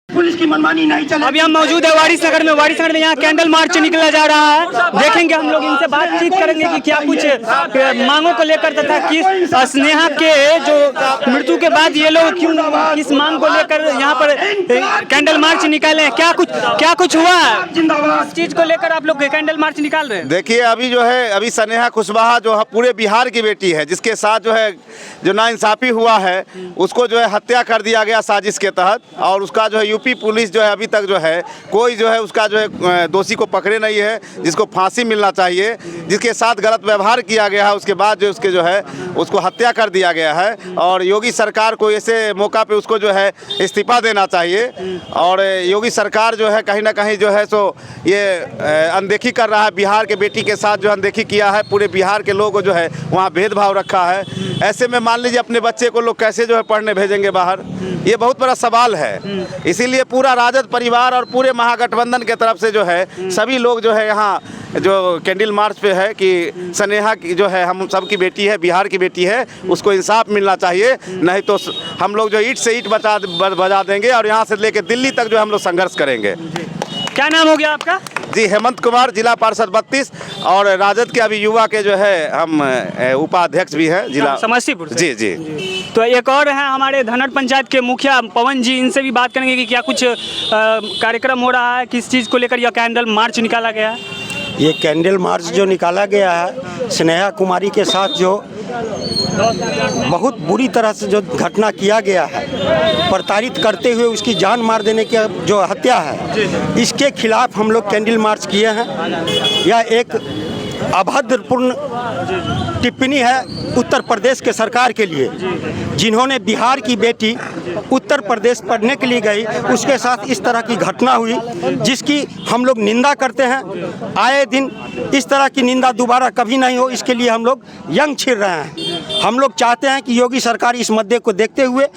Police की मनमानी नहीं चले। अभी हम मौजूद है वारिस नगर में यहाँ कैंडल मार्च निकला जा रहा है। देखेंगे हम लोग, इनसे बातचीत करेंगे कि क्या कुछ मांगों को लेकर तथा किस स्नेहा के जो मृत्यु के बाद ये लोग क्यों किस मांग को लेकर यहाँ पर कैंडल मार्च निकाले हैं, क्या कुछ हुआ इस चीज को लेकर आप लोग कैंडल मार्च निकाल रहे हैं। देखिए अभी जो है अभी स्नेहा कुशवाहा जो है पूरे बिहार की बेटी है, जिसके साथ जो है जो नाइंसाफी हुआ है उसको जो है हत्या कर दिया गया साजिश के तहत, और उसका जो है यूपी पुलिस जो है अभी तक जो है कोई जो है उसका जो है दोषी को पकड़े नहीं है, जिसको फांसी मिलना चाहिए। जिसके साथ गलत व्यवहार किया गया है उसके बाद जो उसके जो है उसको हत्या कर दिया गया है, और योगी सरकार को ऐसे मौका पे उसको जो है इस्तीफा देना चाहिए। और योगी सरकार जो है कहीं ना कहीं जो है सो ये अनदेखी कर रहा है, बिहार के बेटी के साथ जो अनदेखी किया है। पूरे बिहार के लोग जो है वहाँ भेदभाव रखा है। ऐसे में मान लीजिए अपने बच्चे को लोग कैसे जो है पढ़ने भेजेंगे बाहर, ये बहुत बड़ा सवाल है। इसीलिए पूरा राजद परिवार और पूरे महागठबंधन के तरफ से जो है सभी लोग जो है यहाँ जो कैंडल मार्च पे है कि स्नेहा की जो है हम सब की बेटी है, बिहार की बेटी है, उसको इंसाफ मिलना चाहिए। नहीं तो हम लोग जो ईंट से ईंट बजा देंगे और यहाँ से लेकर दिल्ली तक जो हम लोग संघर्ष करेंगे। क्या नाम हो गया आपका? जी हेमंत कुमार, जिला पार्षद 32, और राजद के अभी युवा के जो है हम उपाध्यक्ष भी हैं जिला समस्तीपुर से। जी जी। तो एक और हैं हमारे धनहट पंचायत के मुखिया पवन जी, इनसे भी बात करेंगे कि क्या कुछ कार्यक्रम हो रहा है, किस चीज़ को लेकर यह कैंडल मार्च निकाला गया है। ये कैंडल मार्च जो निकाला गया है स्नेहा कुमारी के साथ जो बहुत बुरी तरह से जो घटना किया गया है, प्रताड़ित करते हुए उसकी जान मार देने की जो हत्या है, इसके खिलाफ हम लोग कैंडल मार्च किए हैं। यह एक अभद्रपूर्ण टिप्पणी है उत्तर प्रदेश के सरकार के लिए, जिन्होंने बिहार की बेटी उत्तर प्रदेश पढ़ने के लिए गई, उसके साथ इस तरह की घटना हुई जिसकी हम लोग निंदा करते हैं। आए दिन इस तरह की निंदा दोबारा कभी नहीं हो, इसके लिए हम लोग यंग छिड़ रहे हैं। हम लोग चाहते हैं कि योगी सरकार इस मुद्दे को देखते हुए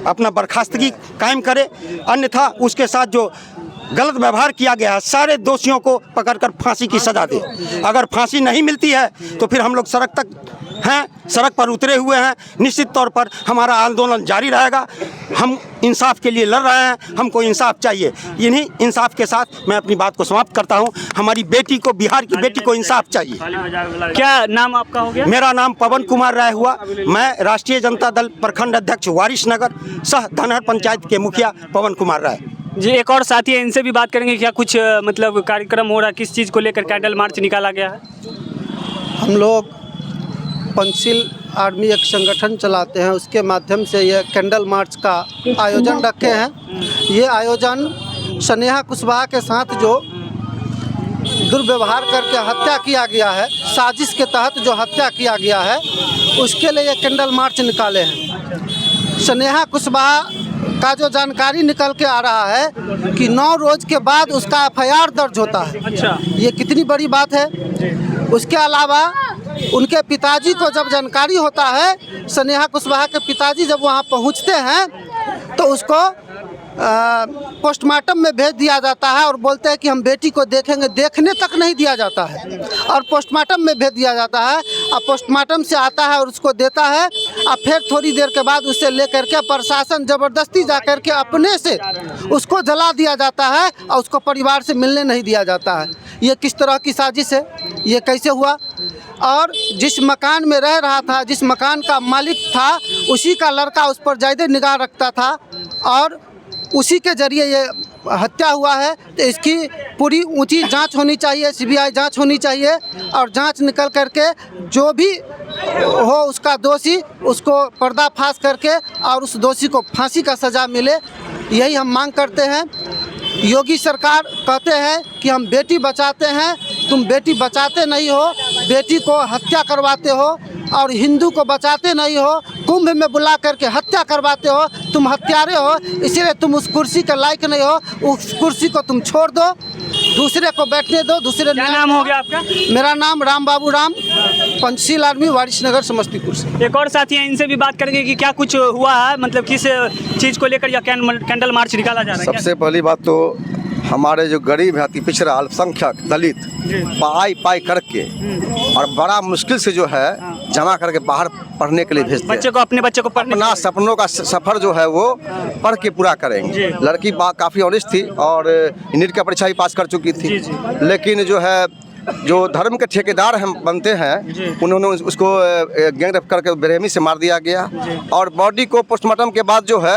अपना बर्खास्तगी कायम करे, अन्यथा उसके साथ जो गलत व्यवहार किया गया है सारे दोषियों को पकड़कर फांसी की सजा दे। अगर फांसी नहीं मिलती है तो फिर हम लोग सड़क तक हैं, सड़क पर उतरे हुए हैं। निश्चित तौर पर हमारा आंदोलन जारी रहेगा। हम इंसाफ के लिए लड़ रहे हैं, हमको इंसाफ चाहिए। इन्हीं इंसाफ के साथ मैं अपनी बात को समाप्त करता हूं। हमारी बेटी को, बिहार की बेटी को इंसाफ चाहिए। क्या नाम आपका हो गया? मेरा नाम पवन कुमार राय हुआ। मैं राष्ट्रीय जनता दल प्रखंड अध्यक्ष वारिस नगर सह धनहट पंचायत के मुखिया पवन कुमार राय जी। एक और साथी है, इनसे भी बात करेंगे क्या कुछ मतलब कार्यक्रम हो रहा है, किस चीज़ को लेकर कैंडल मार्च निकाला गया है। हम लोग पंचशील आर्मी एक संगठन चलाते हैं, उसके माध्यम से ये कैंडल मार्च का आयोजन रखे हैं। ये आयोजन स्नेहा कुशवाहा के साथ जो दुर्व्यवहार करके हत्या किया गया है, साजिश के तहत जो हत्या किया गया है, उसके लिए ये कैंडल मार्च निकाले हैं। स्नेहा कुशवाहा का जो जानकारी निकल के आ रहा है कि 9 रोज के बाद उसका एफआईआर दर्ज होता है। अच्छा, ये कितनी बड़ी बात है। उसके अलावा उनके पिताजी को जब जानकारी होता है, स्नेहा कुशवाहा के पिताजी जब वहाँ पहुँचते हैं तो उसको पोस्टमार्टम में भेज दिया जाता है और बोलते हैं कि हम बेटी को देखेंगे। देखने तक नहीं दिया जाता है और पोस्टमार्टम में भेज दिया जाता है। अब पोस्टमार्टम से आता है और उसको देता है। अब फिर थोड़ी देर के बाद उसे लेकर के प्रशासन ज़बरदस्ती जा कर के अपने से उसको जला दिया जाता है और उसको परिवार से मिलने नहीं दिया जाता है। ये किस तरह की साजिश है, ये कैसे हुआ? और जिस मकान में रह रहा था, जिस मकान का मालिक था, उसी का लड़का उस पर ज़्यादा निगाह रखता था और उसी के जरिए ये हत्या हुआ है। तो इसकी पूरी ऊंची जांच होनी चाहिए, सीबीआई जांच होनी चाहिए और जांच निकल करके जो भी हो उसका दोषी, उसको पर्दाफाश करके और उस दोषी को फांसी का सज़ा मिले, यही हम मांग करते हैं। योगी सरकार कहते हैं कि हम बेटी बचाते हैं, तुम बेटी बचाते नहीं हो, बेटी को हत्या करवाते हो और हिंदू को बचाते नहीं हो, कुंभ में बुला करके हत्या करवाते हो, तुम हत्यारे हो, इसीलिए तुम उस कुर्सी के लायक नहीं हो। उस कुर्सी को तुम छोड़ दो, दूसरे को बैठने दो। दूसरे क्या नाम हो गया आपका? मेरा नाम राम बाबू राम, पंचशील आर्मी वारिस नगर समस्तीपुर से। एक और साथी हैं, इनसे भी बात करेंगे कि क्या कुछ हुआ है, मतलब किस चीज़ को लेकर यह कैंडल मार्च निकाला जा रहा है। सबसे पहली बात तो हमारे जो गरीब है, अति पिछड़ा, अल्पसंख्यक, दलित, पाई पाई करके और बड़ा मुश्किल से जो है जमा करके बाहर पढ़ने के लिए भेजते हैं। अपने बच्चे को पढ़ने अपना सपनों का सफ़र जो है वो पढ़ के पूरा करेंगे। लड़की काफ़ी ऑनेस्ट थी और नीट का परीक्षा भी पास कर चुकी थी, लेकिन जो है जो धर्म के ठेकेदार हम बनते हैं उन्होंने उसको गैंगरेप करके बेरहमी से मार दिया गया और बॉडी को पोस्टमार्टम के बाद जो है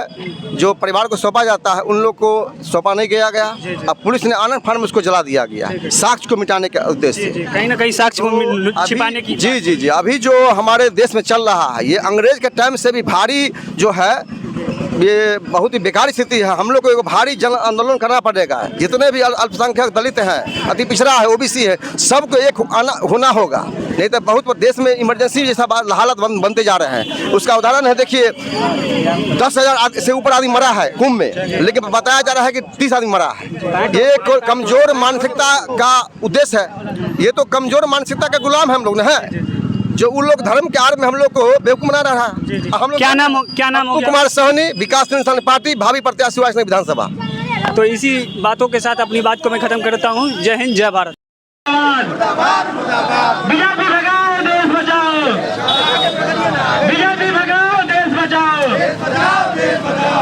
जो परिवार को सौंपा जाता है उन लोग को सौंपा नहीं गया गया। अब पुलिस ने आनंद फान में उसको जला दिया गया साक्ष्य को मिटाने के उद्देश्य से, कहीं ना कहीं साक्ष्य को छिपाने की। जी जी जी अभी जो हमारे देश में चल रहा है ये अंग्रेज के टाइम से भी भारी जो है ये बहुत ही बेकार स्थिति है। हम लोग को एक भारी जन आंदोलन करना पड़ेगा। जितने भी अल्पसंख्यक दलित हैं, अति पिछड़ा है, ओबीसी है, सबको एक होना होगा, नहीं तो बहुत देश में इमरजेंसी जैसा हालत बनते जा रहे हैं। उसका उदाहरण है, देखिए 10,000 से ऊपर आदमी मरा है कुंभ में, लेकिन बताया जा रहा है कि 30 आदमी मरा है। ये कमजोर मानसिकता का उद्देश्य है। ये तो कमजोर मानसिकता के गुलाम हम लोग हैं, जो उन लोग धर्म के आड़ में हम लोग को बेवकूफ बना रहा है। हम लोग क्या नाम हो कुमार सोहनी, विकास इंसान पार्टी, भावी प्रत्याशी वाइस विधानसभा। तो इसी बातों के साथ अपनी बात को मैं खत्म करता हूँ। जय हिंद, जय भारत। बीजेपी भगाओ देश बचाओ, बीजेपी भगाओ देश बचाओ,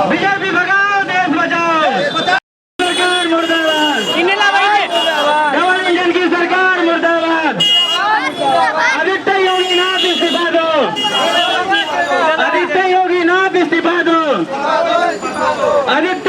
बीजेपी भगाओ देश बचाओ। सरकार मुर्दाबाद, डबल इंजन की सरकार मुर्दाबाद। आदित्य योगी नाथ इस्तीफा दो, आदित्य योगी नाथ इस्तीफा दो, आदित्य